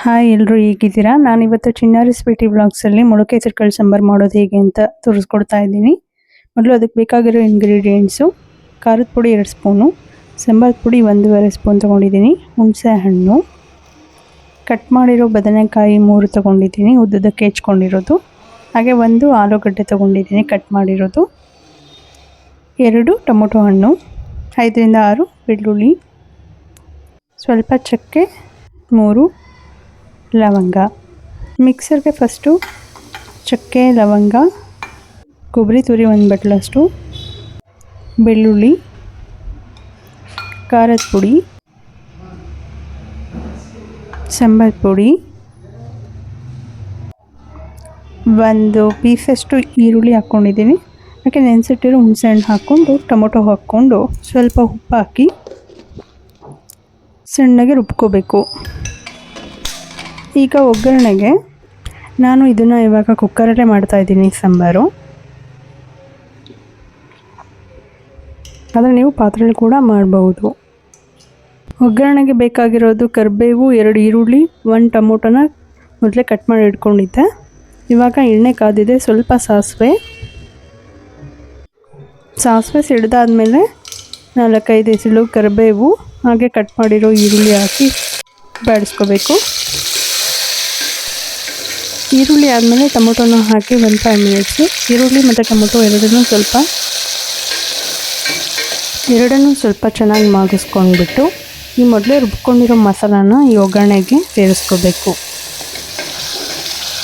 Hi ಎಲ್ಲರೂ ಹೇಗಿದ್ದೀರಾ? ನಾನಿವತ್ತು ಚಿನ್ನಾರಿ ಸ್ವೀಟಿ ವ್ಲಾಗ್ಸಲ್ಲಿ ಮೊಳಕೆ ಹೆಸರುಕಾಳು ಸಾಂಬಾರು ಮಾಡೋದು ಹೇಗೆ ಅಂತ ತೋರಿಸ್ಕೊಡ್ತಾ ಇದ್ದೀನಿ. ಮೊದಲು ಅದಕ್ಕೆ ಬೇಕಾಗಿರೋ ಇಂಗ್ರೀಡಿಯೆಂಟ್ಸು: ಖಾರದ ಪುಡಿ 2 ಸ್ಪೂನು, ಸಾಂಬಾರು ಪುಡಿ 1.5 ಸ್ಪೂನ್ ತೊಗೊಂಡಿದ್ದೀನಿ, ಹುಣಸೆ ಹಣ್ಣು, ಕಟ್ ಮಾಡಿರೋ ಬದನೆಕಾಯಿ 3 ತೊಗೊಂಡಿದ್ದೀನಿ ಉದ್ದುದಕ್ಕೆ ಹೆಚ್ಕೊಂಡಿರೋದು, ಹಾಗೆ 1 ಆಲೂಗಡ್ಡೆ ತೊಗೊಂಡಿದ್ದೀನಿ ಕಟ್ ಮಾಡಿರೋದು, 2 ಟೊಮೊಟೊ ಹಣ್ಣು, 5 ರಿಂದ 6 ಬೆಳ್ಳುಳ್ಳಿ, ಸ್ವಲ್ಪ ಚಕ್ಕೆ, 3 ಲವಂಗ. ಮಿಕ್ಸರ್ಗೆ ಫಸ್ಟು ಚಕ್ಕೆ, ಲವಂಗ, ಕೊಬ್ಬರಿ ತುರಿ 1 ಬಟ್ಲಷ್ಟು, ಬೆಳ್ಳುಳ್ಳಿ, ಖಾರದ ಪುಡಿ, ಸಾಂಬಾರು ಪುಡಿ, 1 ಪೀಸಷ್ಟು ಈರುಳ್ಳಿ ಹಾಕ್ಕೊಂಡಿದ್ದೀನಿ, ಅದಕ್ಕೆ ನೆನೆಸಿಟ್ಟಿರೋ ಹುಣಸೆ ಹಣ್ಣು ಹಾಕ್ಕೊಂಡು ಟೊಮೊಟೊ ಹಾಕ್ಕೊಂಡು ಸ್ವಲ್ಪ ಉಪ್ಪು ಹಾಕಿ ಸಣ್ಣಗೆ ರುಬ್ಕೋಬೇಕು. ಈಗ ಒಗ್ಗರಣೆಗೆ ನಾನು ಇದನ್ನು ಇವಾಗ ಕುಕ್ಕರಲ್ಲೇ ಮಾಡ್ತಾಯಿದ್ದೀನಿ ಸಾಂಬಾರು, ಆದರೆ ನೀವು ಪಾತ್ರೆಯಲ್ಲಿ ಕೂಡ ಮಾಡಬಹುದು. ಒಗ್ಗರಣೆಗೆ ಬೇಕಾಗಿರೋದು ಕರಿಬೇವು, 2 ಈರುಳ್ಳಿ, 1 ಟೊಮೊಟೊನ ಮೊದಲೇ ಕಟ್ ಮಾಡಿ ಇಟ್ಕೊಂಡಿದ್ದೆ. ಇವಾಗ ಎಣ್ಣೆ ಕಾದಿದೆ, ಸ್ವಲ್ಪ ಸಾಸಿವೆ ಸಿಡ್ದಾದ್ಮೇಲೆ 4-5 ಎಸಳು ಕರಿಬೇವು ಹಾಗೆ ಕಟ್ ಮಾಡಿರೋ ಈರುಳ್ಳಿ ಹಾಕಿ ಬಾಡಿಸ್ಕೋಬೇಕು. ಈರುಳ್ಳಿ ಆದಮೇಲೆ ಟೊಮೊಟೊನ ಹಾಕಿ 1 5 ಮಿನಿಟ್ಸು ಈರುಳ್ಳಿ ಮತ್ತು ಟೊಮೊಟೊ ಎರಡನ್ನೂ ಸ್ವಲ್ಪ ಚೆನ್ನಾಗಿ ಮಾಗಿಸ್ಕೊಂಡ್ಬಿಟ್ಟು ಈ ಮೊದಲೇ ರುಬ್ಕೊಂಡಿರೋ ಮಸಾಲಾನ ಈ ಒಗ್ಗರಣೆಗೆ ಸೇರಿಸ್ಕೋಬೇಕು.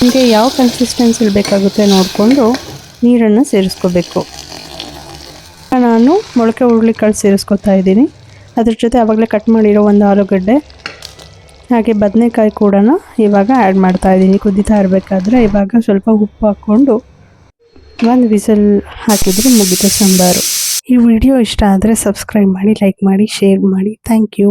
ನಿಮಗೆ ಯಾವ ಕನ್ಸಿಸ್ಟೆನ್ಸಿಲಿ ಬೇಕಾಗುತ್ತೆ ನೋಡಿಕೊಂಡು ನೀರನ್ನು ಸೇರಿಸ್ಕೋಬೇಕು. ನಾನು ಮೊಳಕೆ ಹುರುಳಿಕಾಳು ಸೇರಿಸ್ಕೊತಾ ಇದ್ದೀನಿ. ಅದ್ರ ಜೊತೆ ಆವಾಗಲೇ ಕಟ್ ಮಾಡಿರೋ 1 ಆಲೂಗಡ್ಡೆ ಹಾಗೆ ಬದನೆಕಾಯಿ ಕೂಡ ಇವಾಗ ಆ್ಯಡ್ ಮಾಡ್ತಾ ಇದ್ದೀನಿ. ಕುದೀತಾ ಇರಬೇಕಾದ್ರೆ ಇವಾಗ ಸ್ವಲ್ಪ ಉಪ್ಪು ಹಾಕ್ಕೊಂಡು 1 ವಿಸಲ್ ಹಾಕಿದರೆ ಮುಗಿತು ಸಾಂಬಾರು. ಈ ವಿಡಿಯೋ ಇಷ್ಟ ಆದರೆ ಸಬ್ಸ್ಕ್ರೈಬ್ ಮಾಡಿ, ಲೈಕ್ ಮಾಡಿ, ಶೇರ್ ಮಾಡಿ. Thank you.